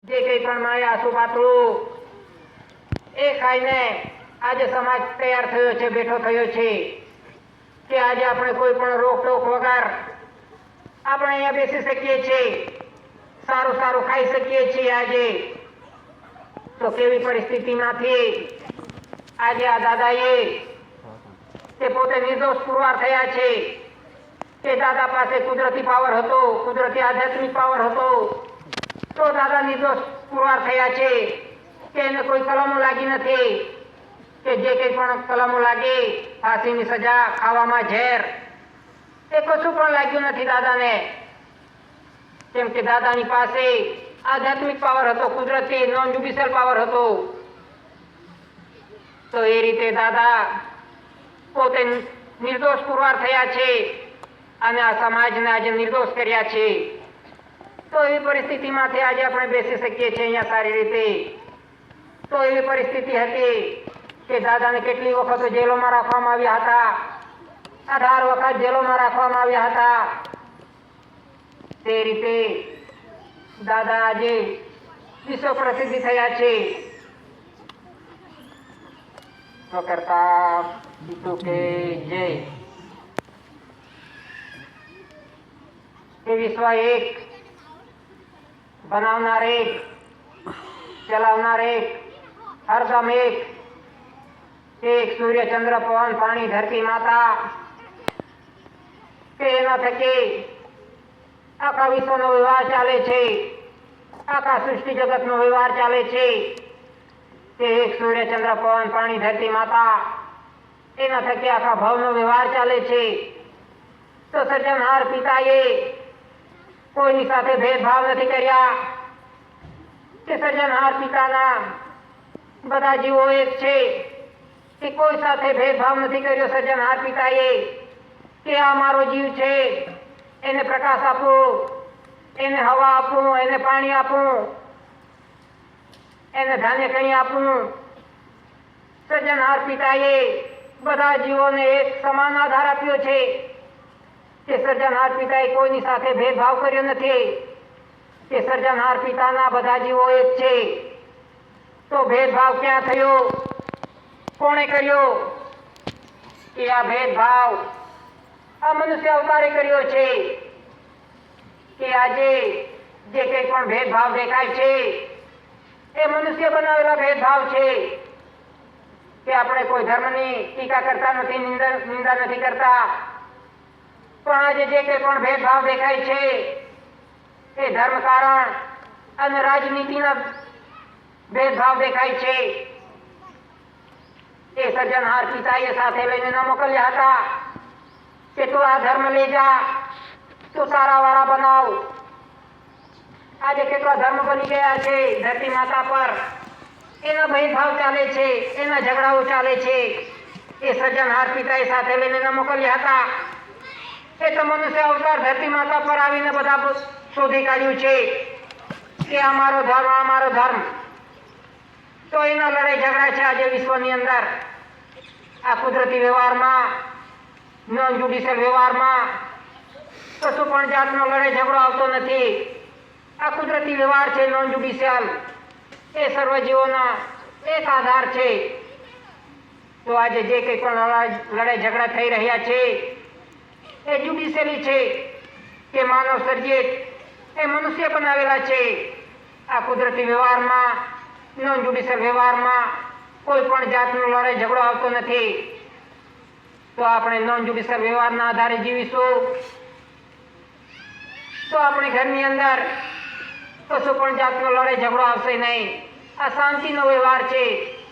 જે કંઈ પણ મળે આસુ પાતળું એ ખાઈને આજે સમાજ તૈયાર થયો છે, બેઠો થયો છે કે આજે આપણે કોઈ પણ રોકટોક વગર આપણે અહીંયા બેસી શકીએ છીએ, સારું સારું ખાઈ શકીએ છીએ। આજે તો કેવી પરિસ્થિતિમાંથી આજે આ દાદાએ તે પોતે નિર્દોષ પુરવાર થયા છે કે દાદા પાસે કુદરતી પાવર હતો, કુદરતી આધ્યાત્મિક પાવર હતો, તો દાદા નિર્દોષ પુરવાર થયા છે કે એને કોઈ કલમો લાગી નથી, કે જે કંઈ પણ કલમો લાગી, ફાંસીની સજા, ખાવામાં ઝેર, એ કશું પણ લાગ્યું નથી દાદાને, કેમ કે દાદાની પાસે આધ્યાત્મિક પાવર હતો, કુદરતી નોન જ્યુડિશિયલ પાવર હતો। તો એ રીતે દાદા પોતે નિર્દોષ પુરવાર થયા છે અને આ સમાજને આજે નિર્દોષ કર્યા છે। તો એવી પરિસ્થિતિમાંથી આજે આપણે બેસી શકીએ છીએ અહીંયા સારી રીતે। તો એવી પરિસ્થિતિ હતી કે દાદાને કેટલી વખત જેલોમાં રાખવામાં આવ્યા હતા, 18 વખત જેલોમાં રાખવામાં આવ્યા હતા। તે રીતે દાદા આજે વિશ્વ પ્રસિદ્ધ થયા છે। તો કરતા બીજું કે જય એ વિશ્વ એક, બનાવનાર એક, ચલાવનાર એક, હરદમ એક, સૂર્ય ચંદ્ર પવન પાણી ધરતી માતા, કે એના થકી આખા વિશ્વનો વ્યવહાર ચાલે છે, આખા સૃષ્ટિ જગતનો વ્યવહાર ચાલે છે। તે એક સૂર્ય ચંદ્ર પવન પાણી ધરતી માતા, એના થકી આખા ભાવનો વ્યવહાર ચાલે છે। તો સર્જનહાર પિતાએ કોઈની સાથે ભેદભાવ નથી કર્યા, કે સર્જનહાર પિતાના બધા જીવો એક છે, કે કોઈ સાથે ભેદભાવ નથી કર્યો સર્જનહાર પિતાએ, કે આ મારો જીવ છે, એને પ્રકાશ આપું, એને હવા આપું, એને પાણી આપું, એને ધાન્ય કણી આપું। સર્જનહાર પિતાએ બધા જીવોને એક સમાન આધાર આપ્યો છે, કે સર્જનહાર પિતાએ કોઈની સાથે ભેદભાવ કર્યો નથી, કે સર્જનહાર પિતાના બધા જીવો એક છે। તો ભેદભાવ ક્યાં થયો, કોણે કર્યો? કે આ ભેદભાવ આ મનુષ્ય અવતારે કર્યો છે। કે આજે જે કંઈ પણ ભેદભાવ દેખાય છે એ મનુષ્ય બનાવેલા ભેદભાવ છે। કે આપણે કોઈ ધર્મની ટીકા કરતા નથી, નિંદા નથી કરતા, પણ આજે જે કંઈ પણ ભેદભાવ દેખાય છે એ ધર્મ કારણ અને રાજનીતિના ભેદભાવ દેખાય છે। એ સર્જનહાર પિતાએ સાથે લઈને ન મોકલ્યા હતા કે તું આ ધર્મ લઈ જા, તું સારા વાળા બનાવ। આજે કેટલા ધર્મ બની ગયા છે ધરતી માતા પર, એના ભેદભાવ ચાલે છે, એના ઝઘડાઓ ચાલે છે। એ સર્જનહાર પિતાએ સાથે લઈને ન મોકલ્યા હતા, એ તો મનુષ્ય અવતાર ધરતી માતા પર આવીને બધા શોધી કાઢ્યું છે કે આ મારો ધર્મ, આ મારો ધર્મ। તો એના લડાઈ ઝઘડા છે આજે વિશ્વની અંદર। આ કુદરતી વ્યવહારમાં, નોન જ્યુડિશિયલ વ્યવહારમાં કશું પણ જાતનો લડાઈ ઝઘડો આવતો નથી। આ કુદરતી વ્યવહાર છે નોન જ્યુડિશિયલ, એ સર્વજીવોના એક આધાર છે। તો આજે જે કંઈ પણ લડાઈ ઝઘડા થઈ રહ્યા છે એ જ્યુડિશિયલી છે, કે માનવ સર્જિત, એ મનુષ્ય બનાવેલા છે। આ કુદરતી વ્યવહારમાં, નોન જ્યુડિશિયલ વ્યવહારમાં કોઈ પણ જાતનો લડાઈ ઝઘડો આવતો નથી। તો આપણે નોન જ્યુડિશિયલ વ્યવહારના આધારે જીવીશું તો આપણે ઘરની અંદર કશું પણ જાતનો લડાઈ ઝઘડો આવશે નહીં। આ શાંતિનો વ્યવહાર છે,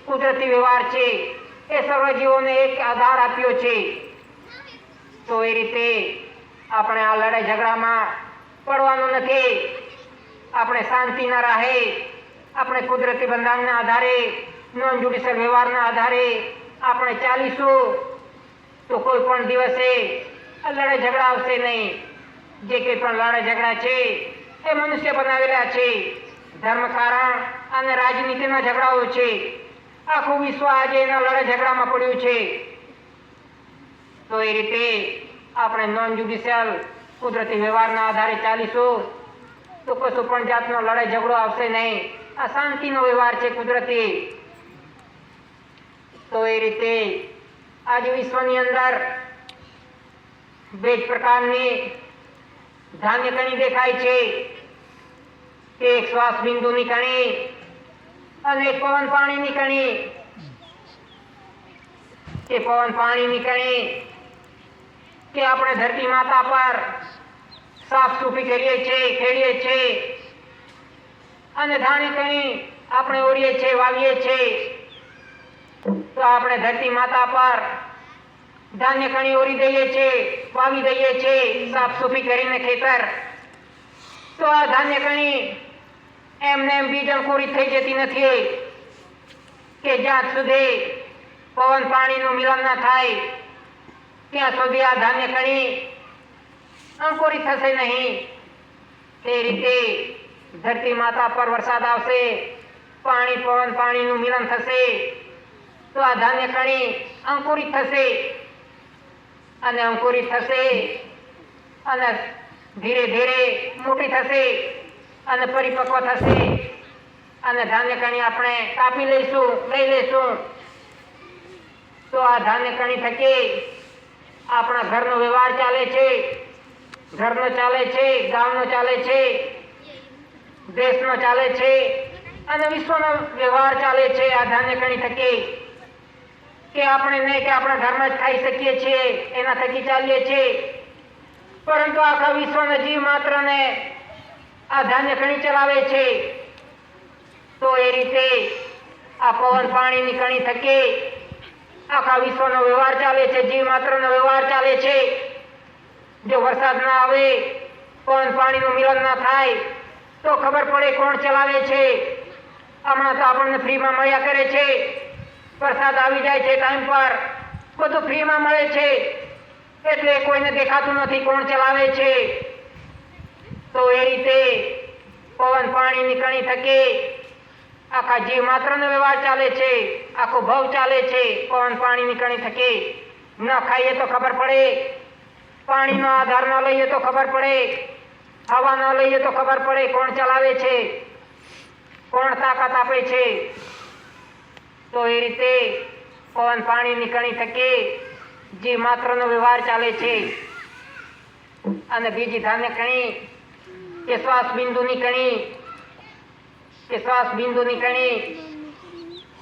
કુદરતી વ્યવહાર છે, એ સર્વજીવોને એક આધાર આપ્યો છે। તો એ રીતે આપણે આ લડાઈ ઝઘડામાં પડવાનું નથી। આપણે શાંતિના રાહે, આપણે કુદરતી બંધારણના આધારે, નોન જ્યુડિશિયલ વ્યવહારના આધારે આપણે ચાલીશું તો કોઈ પણ દિવસે આ લડાઈ ઝઘડા આવશે નહીં। જે કંઈ પણ લડાઈ ઝઘડા છે એ મનુષ્ય બનાવેલા છે, ધર્મ કારણ અને રાજનીતિના ઝઘડાઓ છે। આખું વિશ્વ આજે એના લડાઈ ઝઘડામાં પડ્યું છે। તો એ રીતે આપણે નોન જ્યુડિશિયલ કુદરતી વ્યવહારના આધારે ચાલીશું તો કશું પણ જાતનો લડાઈ ઝઘડો આવશે નહીં. આ શાંતિનો વ્યવહાર છે કુદરતી. તો એ રીતે આજે વિશ્વની અંદર બે જ પ્રકારની ધાન્ય કણી દેખાય છે કે એક શ્વાસ બિંદુની કણી અને એક પવન પાણીની કણી. કે પવન પાણીની કણી કે આપણે ધરતી માતા પર સાફ સૂફી કરીએ છીએ, ખેડીએ છીએ અને ધાણી કણી આપણે ઓળીએ છીએ, વાવીએ છીએ. તો આપણે ધરતી માતા પર ધાન્ય કણી ઓરી દઈએ છીએ, વાવી દઈએ છીએ સાફ સૂફી કરીને ખેતર. તો આ ધાન્ય કણી એમને એમ બીજ અંકુરિત થઈ જતી નથી કે જ્યાં સુધી પવન પાણીનું મિલન ના થાય ત્યાં સુધી આ ધાન્ય કણી અંકુરિત થશે નહીં. તે રીતે ધરતી માતા પર વરસાદ આવશે, પાણી પવન પાણીનું મિલન થશે તો આ ધાન્ય કણી અંકુરિત થશે અને અંકુરિત થશે અને ધીરે ધીરે મોટી થશે અને પરિપક્વ થશે અને ધાન્ય કણી આપણે કાપી લઈ લઈશું. તો આ ધાન્ય કણી થકી આપણા ઘરનો વ્યવહાર ચાલે છે, ઘરનો ચાલે છે, ગામનો ચાલે છે, દેશનો ચાલે છે અને વિશ્વનો વ્યવહાર ચાલે છે આ ધાન્ય કણી થકી. કે આપણે નહીં કે આપણા ઘરમાં જ ખાઈ શકીએ છીએ, એના થકી ચાલીએ છીએ, પરંતુ આખા વિશ્વના જીવ માત્રને આ ધાન્ય કણી ચલાવે છે. તો એ રીતે આ પવન પાણીની કણી થકી આખા વિશ્વનો વ્યવહાર ચાલે છે, જીવ માત્રનો વ્યવહાર ચાલે છે. જો વરસાદ ના આવે, પવન પાણીનું મિલન ના થાય તો ખબર પડે કોણ ચલાવે છે. હમણાં તો આપણને ફ્રીમાં મળ્યા કરે છે, વરસાદ આવી જાય છે ટાઈમ પર, બધું ફ્રીમાં મળે છે એટલે કોઈને દેખાતું નથી કોણ ચલાવે છે. તો એ રીતે પવન પાણીની કણી થકી આખા જીવ માત્રનો વ્યવહાર ચાલે છે, આખો ભવ ચાલે છે. પવન પાણીની કણી થકી ન ખાઈએ તો ખબર પડે, પાણીનો આધાર ન લઈએ તો ખબર પડે, હવા ન લઈએ તો ખબર પડે કોણ ચલાવે છે, કોણ તાકાત આપે છે. તો એ રીતે પવન પાણીની કણી થકી જીવ માત્રનો વ્યવહાર ચાલે છે. અને બીજી ધાન્ય કણી કે શ્વાસ બિંદુની કણી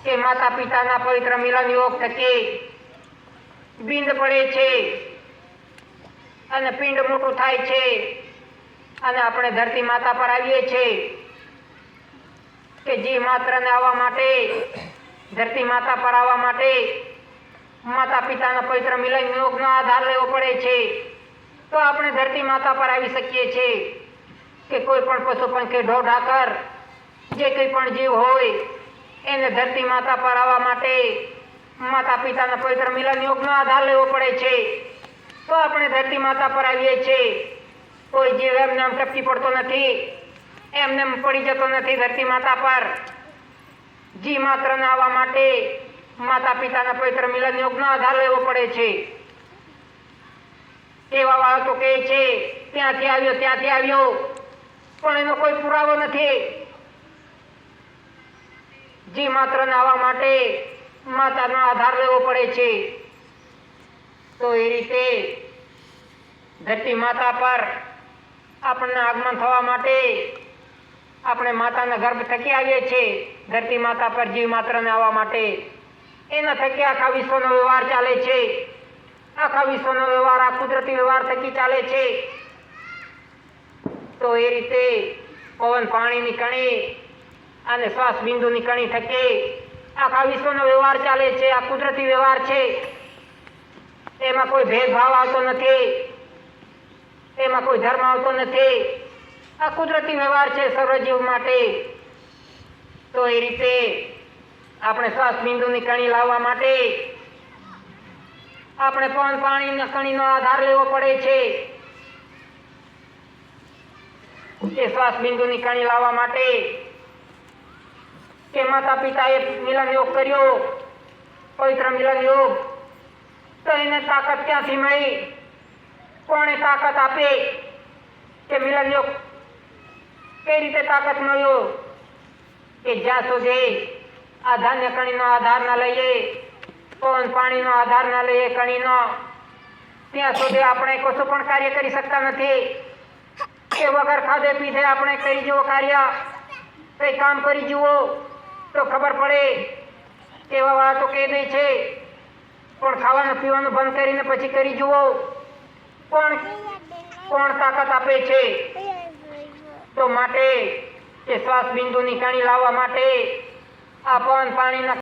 કે માતા પિતાના પવિત્ર મિલન યોગ થકી બિંદ પડે છે અને પિંડ મોટું થાય છે અને આપણે ધરતી માતા પર આવીએ છીએ. કે જીવ માત્રને આવવા માટે, ધરતી માતા પર આવવા માટે માતા પિતાના પવિત્ર મિલન યોગનો આધાર લેવો પડે છે. તો આપણે ધરતી માતા પર આવી શકીએ છીએ. કે કોઈ પણ પશુ પંખી ઢોર ઢાકર જે કંઈ પણ જીવ હોય એને ધરતી માતા પર આવવા માટે માતા પિતાના પવિત્ર મિલન યોગનો આધાર લેવો પડે છે. તો આપણે ધરતી માતા પર આવીએ છીએ. કોઈ જીવ એમને આમ ટપકી પડતો નથી, એમને પડી જતો નથી ધરતી માતા પર. જીવ માત્રને આવવા માટે માતા પિતાના પવિત્ર મિલન યોગનો આધાર લેવો પડે છે. એવા વાળો તો કહે છે ત્યાંથી આવ્યો પણ એનો કોઈ પુરાવો નથી. જીવ માત્રને આવવા માટે માતાનો આધાર લેવો પડે છે. તો એ રીતે ધરતી માતા પર આપણને આગમન થવા માટે આપણે માતાના ગર્ભ થકી આવીએ છીએ. ધરતી માતા પર જીવ માત્રને આવવા માટે એના થકી આખા વિશ્વનો વ્યવહાર ચાલે છે. આખા વિશ્વનો વ્યવહાર આ કુદરતી વ્યવહાર થકી ચાલે છે. તો એ રીતે પવન પાણીની કણી અને શ્વાસ બિંદુની કણી થકી આખા વિશ્વનો વ્યવહાર ચાલે છે. આ કુદરતી વ્યવહાર છે, એમાં કોઈ ભેદભાવ આવતો નથી, એમાં કોઈ ધર્મ આવતો નથી. આ કુદરતી વ્યવહાર છે સર્વજીવ માટે. તો એ રીતે આપણે શ્વાસ બિંદુની કણી લાવવા માટે આપણે પવન પાણીની કણીનો આધાર લેવો પડે છે. એ શ્વાસ બિંદુની કણી લાવવા માટે કે માતા પિતાએ મિલન યોગ કર્યો, પવિત્ર મિલન યોગ, તો એને તાકાત ક્યાંથી મળી? કોણે તાકાત આપે કે મિલન યોગ કઈ રીતે તાકાત મળ્યો કે જ્યાં સુધી આ ધાન્ય કણીનો આધાર ના લઈએ, પવન પાણીનો આધાર ના લઈએ કણીનો, ત્યાં સુધી આપણે કશું પણ કાર્ય કરી શકતા નથી. એ વગર ખાધે પીધે આપણે કરી જુઓ કાર્ય, કઈ કામ કરી જુઓ તો ખબર પડે કેવા વાતો કહી દે છે. પણ ખાવાનું પીવાનું બંધ કરીને પછી કરી જુઓ કોણ તાકાત આપે છે. તો માટે કે શ્વાસ બિંદુની કણી લાવવા માટે આ પવન પાણીના